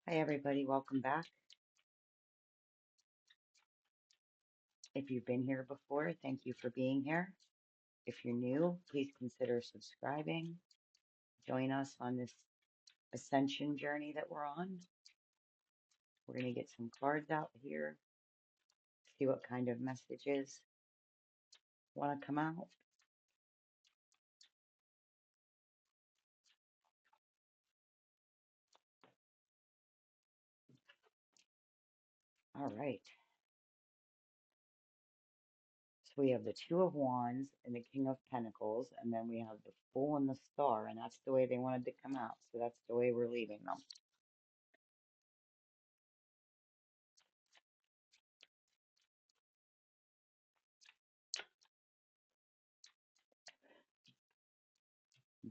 Hi, everybody. Welcome back. If you've been here before, thank you for being here. If you're new, please consider subscribing. Join us on this ascension journey that we're on. We're going to get some cards out here, see what kind of messages want to come out. All right. So we have the Two of Wands and the King of Pentacles, and then we have the Fool and the Star, and that's the way they wanted to come out. So that's the way we're leaving them.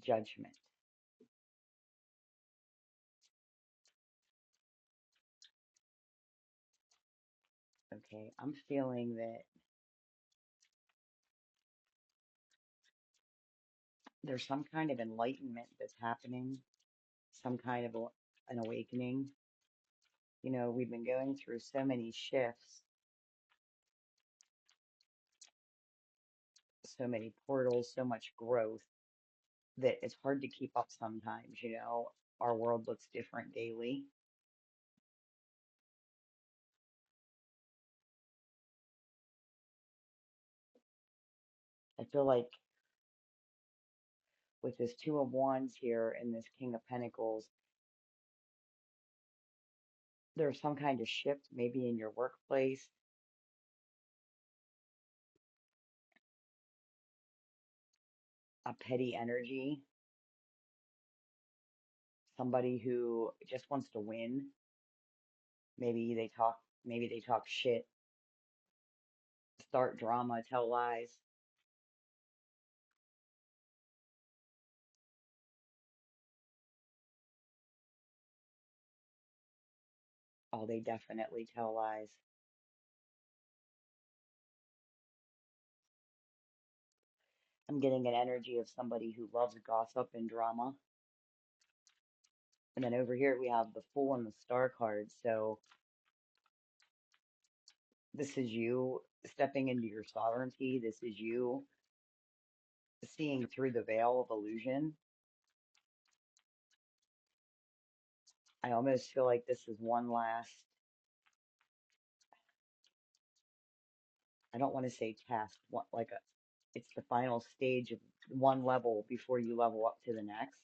Judgment. Okay. I'm feeling that there's some kind of enlightenment that's happening, some kind of an awakening. You know, we've been going through so many shifts, so many portals, so much growth that it's hard to keep up sometimes. You know, our world looks different daily. I feel like with this Two of Wands here and this King of Pentacles, there's some kind of shift maybe in your workplace, a petty energy, somebody who just wants to win. Maybe they talk shit, start drama, tell lies. Oh, they definitely tell lies. I'm getting an energy of somebody who loves gossip and drama. And then over here we have the Fool and the Star card. So this is you stepping into your sovereignty. This is you seeing through the veil of illusion. I almost feel like this is one last, I don't want to say test, it's the final stage of one level before you level up to the next.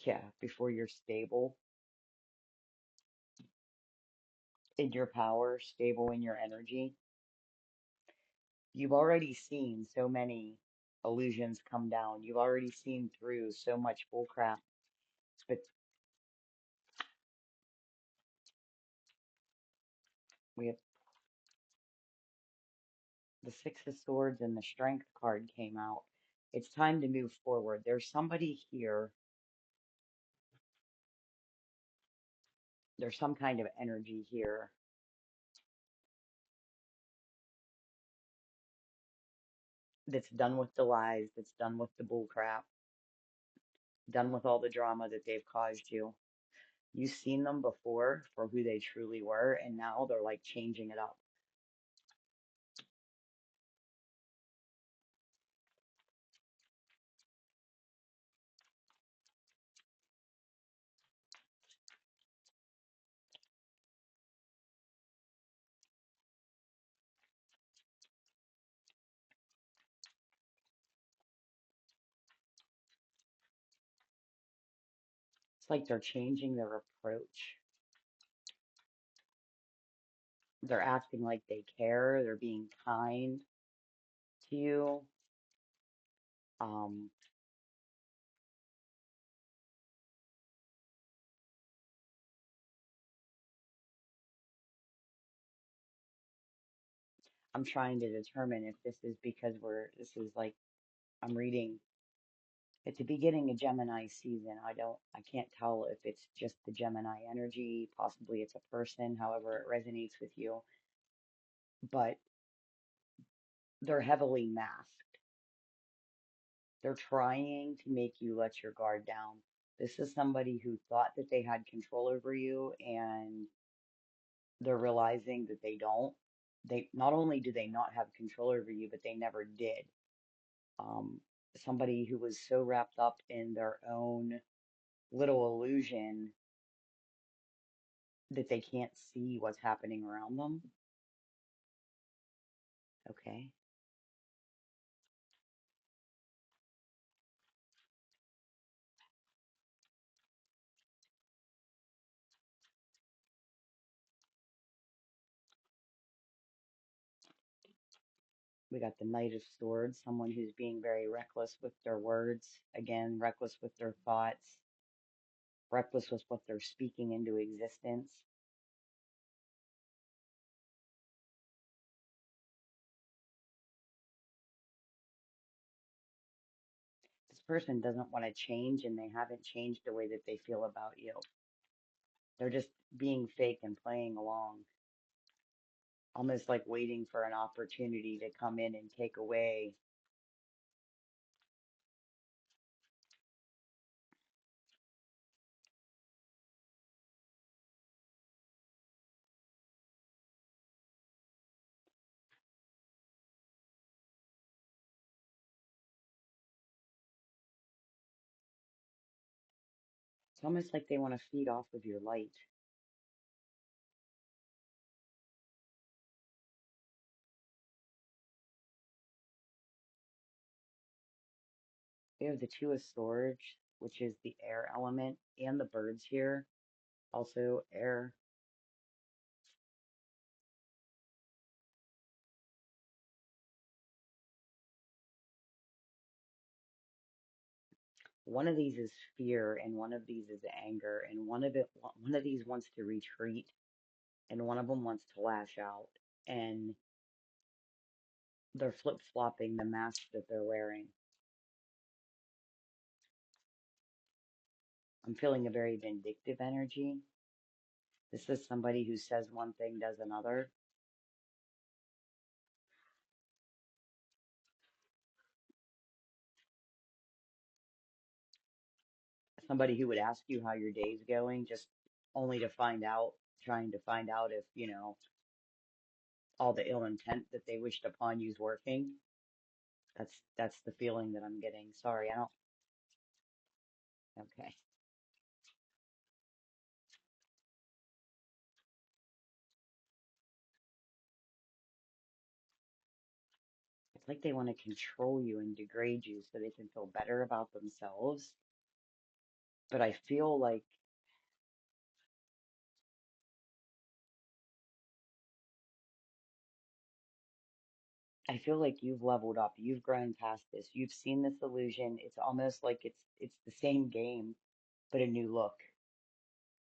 Yeah, before you're stable in your power, stable in your energy. You've already seen so many illusions come down. You've already seen through so much bullcrap. But we have the Six of Swords and the Strength card came out. It's time to move forward. There's somebody here. There's some kind of energy here that's done with the lies, that's done with the bullcrap, done with all the drama that they've caused you. You've seen them before for who they truly were, and now they're like changing it up. It's like they're changing their approach. They're acting like they care. They're being kind to you. Um, I'm trying to determine if this is because this is like, I'm reading at the beginning of Gemini season. I can't tell if it's just the Gemini energy, possibly it's a person, however it resonates with you, but they're heavily masked. They're trying to make you let your guard down. This is somebody who thought that they had control over you, and they're realizing that they don't. They not only do they not have control over you, but they never did. Um, Somebody who was so wrapped up in their own little illusion that they can't see what's happening around them. Okay. We got the Knight of Swords, someone who's being very reckless with their words. Again, reckless with their thoughts, reckless with what they're speaking into existence. This person doesn't want to change, and they haven't changed the way that they feel about you. They're just being fake and playing along, almost like waiting for an opportunity to come in and take away. It's almost like they want to feed off of your light. We have the Two of Swords, which is the air element, and the birds here, also air. One of these is fear, and one of these is anger, and one of these wants to retreat, and one of them wants to lash out, and they're flip-flopping the mask that they're wearing. I'm feeling a very vindictive energy. This is somebody who says one thing, does another. Somebody who would ask you how your day's going, just only to find out, trying to find out if, all the ill intent that they wished upon you's working. That's the feeling that I'm getting. Sorry, I don't. Okay. It's like they want to control you and degrade you so they can feel better about themselves. But I feel like you've leveled up. You've grown past this. You've seen this illusion. It's almost like it's the same game, but a new look.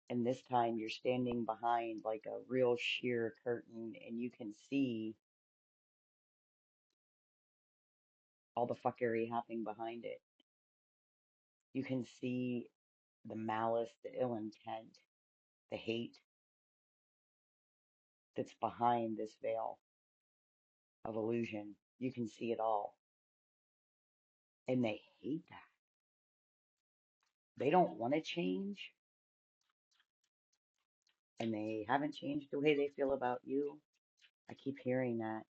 And this time you're standing behind like a real sheer curtain, and you can see all the fuckery happening behind it. You can see the malice, the ill intent, the hate that's behind this veil of illusion. You can see it all. And they hate that. They don't want to change, and they haven't changed the way they feel about you. I keep hearing that.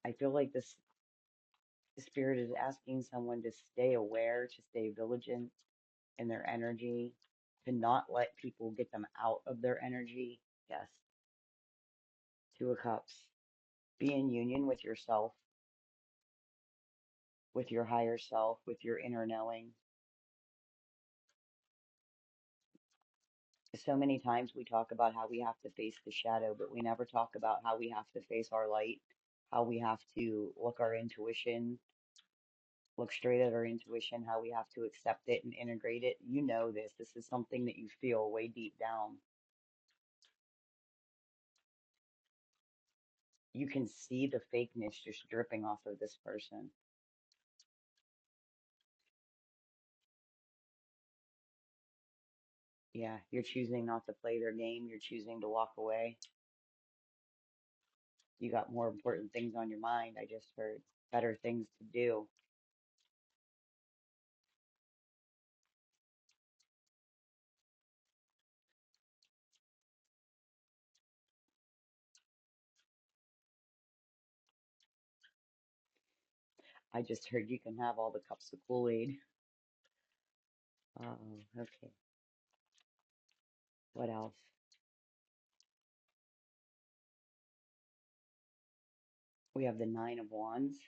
I feel like this spirit is asking someone to stay aware, to stay vigilant in their energy, to not let people get them out of their energy. Yes. Two of Cups. Be in union with yourself, with your higher self, with your inner knowing. So many times we talk about how we have to face the shadow, but we never talk about how we have to face our light, how we have to look straight at our intuition, how we have to accept it and integrate it. You know this. This is something that you feel way deep down. You can see the fakeness just dripping off of this person. Yeah, you're choosing not to play their game. You're choosing to walk away. You got more important things on your mind. I just heard better things to do. I just heard you can have all the cups of Kool-Aid. Oh, okay. What else? We have the Nine of Wands.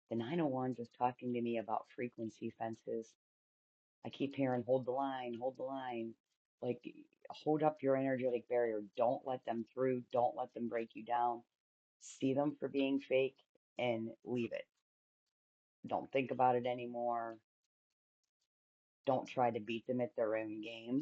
The Nine of Wands is talking to me about frequency fences. I keep hearing hold the line, hold the line. Like, hold up your energetic barrier. Don't let them through. Don't let them break you down. See them for being fake and leave it. Don't think about it anymore. Don't try to beat them at their own game.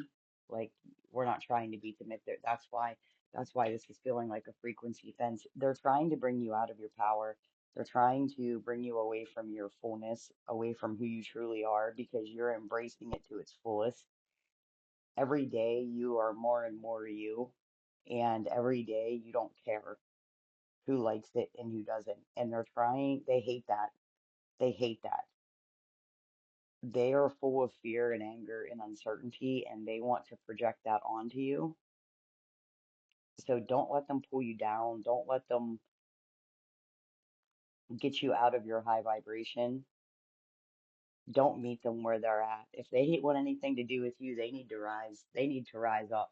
Like, we're not trying to beat them at their, that's why this is feeling like a frequency fence. They're trying to bring you out of your power. They're trying to bring you away from your fullness, away from who you truly are, because you're embracing it to its fullest. Every day you are more and more you, and every day you don't care who likes it and who doesn't. And they hate that. They hate that. They are full of fear and anger and uncertainty, and they want to project that onto you. So don't let them pull you down. Don't let them get you out of your high vibration. Don't meet them where they're at. If they hate want anything to do with you, they need to rise. They need to rise up.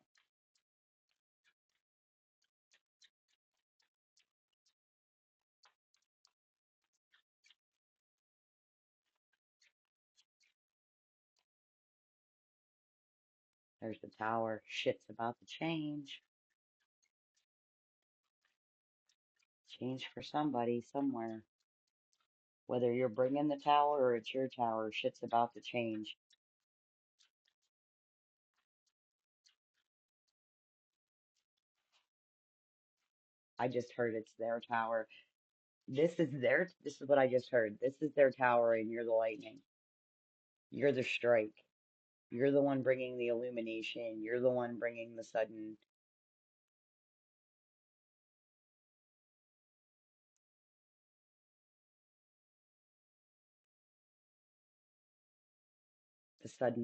There's the Tower. Shit's about to change. Change for somebody somewhere. Whether you're bringing the Tower or it's your Tower, shit's about to change. I just heard it's their Tower. This is what I just heard. This is their Tower and you're the lightning. You're the strike. You're the one bringing the illumination. You're the one bringing the sudden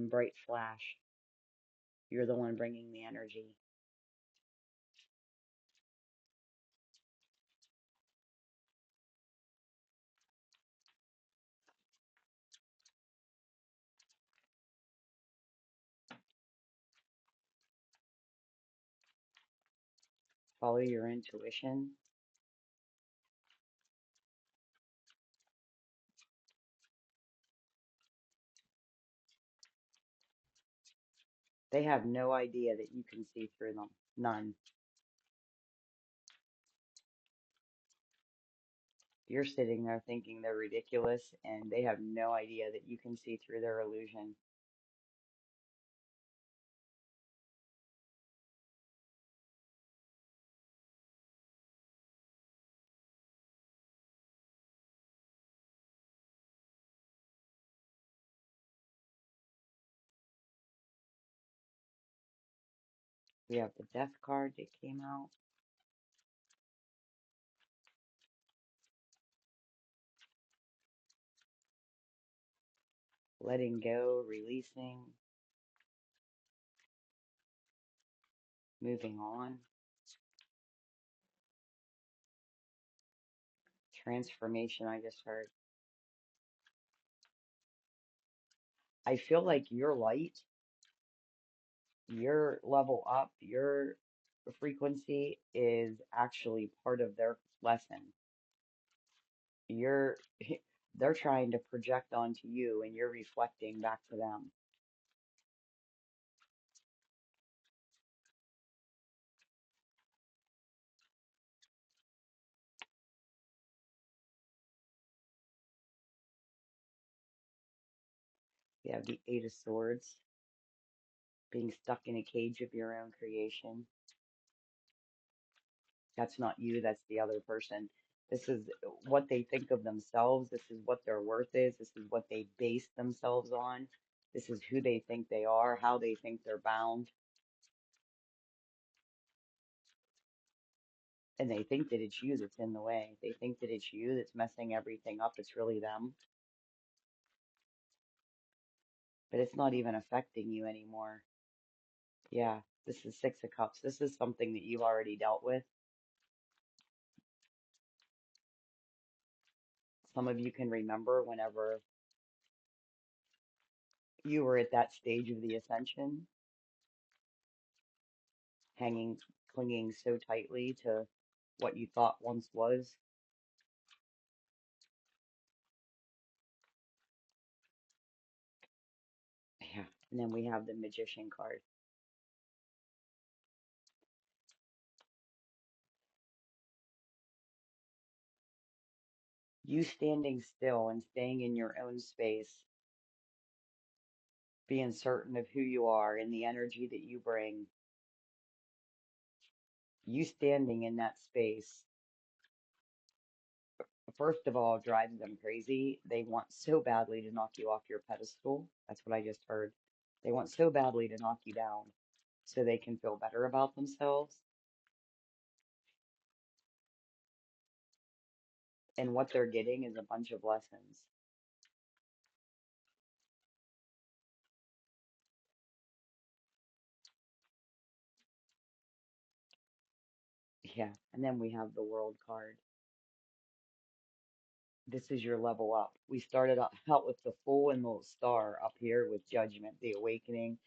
bright flash. You're the one bringing the energy. Follow your intuition. They have no idea that you can see through them. None. You're sitting there thinking they're ridiculous, and they have no idea that you can see through their illusion. We have the Death card that came out. Letting go, releasing, moving on. Transformation, I just heard. I feel like your light, your level up, your frequency is actually part of their lesson. You're they're trying to project onto you and you're reflecting back to them. You have the Eight of Swords, being stuck in a cage of your own creation. That's not you, that's the other person. This is what they think of themselves. This is what their worth is. This is what they base themselves on. This is who they think they are, how they think they're bound. And they think that it's you that's in the way. They think that it's you that's messing everything up. It's really them. But it's not even affecting you anymore. Yeah, this is Six of Cups. This is something that you've already dealt with. Some of you can remember whenever you were at that stage of the ascension, hanging, clinging so tightly to what you thought once was. Yeah, and then we have the Magician card. You standing still and staying in your own space, being certain of who you are and the energy that you bring. You standing in that space, first of all, drives them crazy. They want so badly to knock you off your pedestal. That's what I just heard. They want so badly to knock you down so they can feel better about themselves. And what they're getting is a bunch of lessons. Yeah. And then we have the World card. This is your level up. We started out with the Fool and the Star up here with Judgment, the awakening,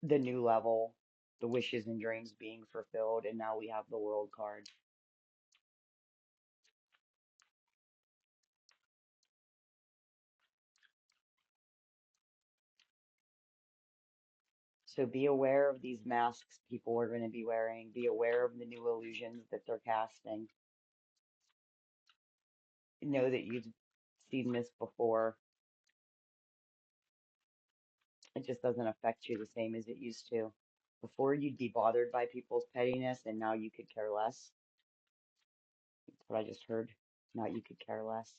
the new level, the wishes and dreams being fulfilled. And now we have the World card. So be aware of these masks people are going to be wearing. Be aware of the new illusions that they're casting. Know that you've seen this before. It just doesn't affect you the same as it used to. Before you'd be bothered by people's pettiness, and now you could care less. That's what I just heard. Now you could care less.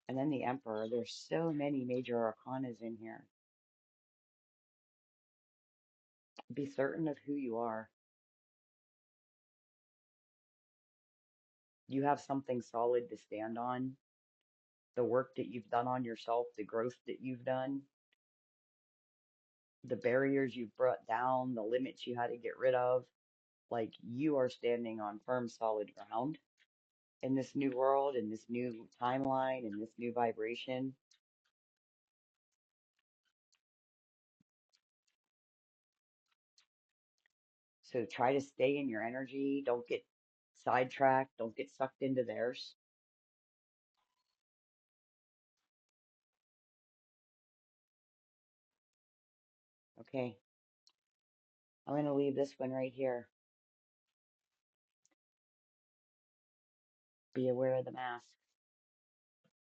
And then the Emperor. There's so many major arcanas in here. Be certain of who you are. You have something solid to stand on. The work that you've done on yourself, the growth that you've done, the barriers you've brought down, the limits you had to get rid of. Like you are standing on firm, solid ground in this new world, in this new timeline, in this new vibration. So try to stay in your energy. Don't get sidetracked. Don't get sucked into theirs. Okay. I'm going to leave this one right here. Be aware of the masks.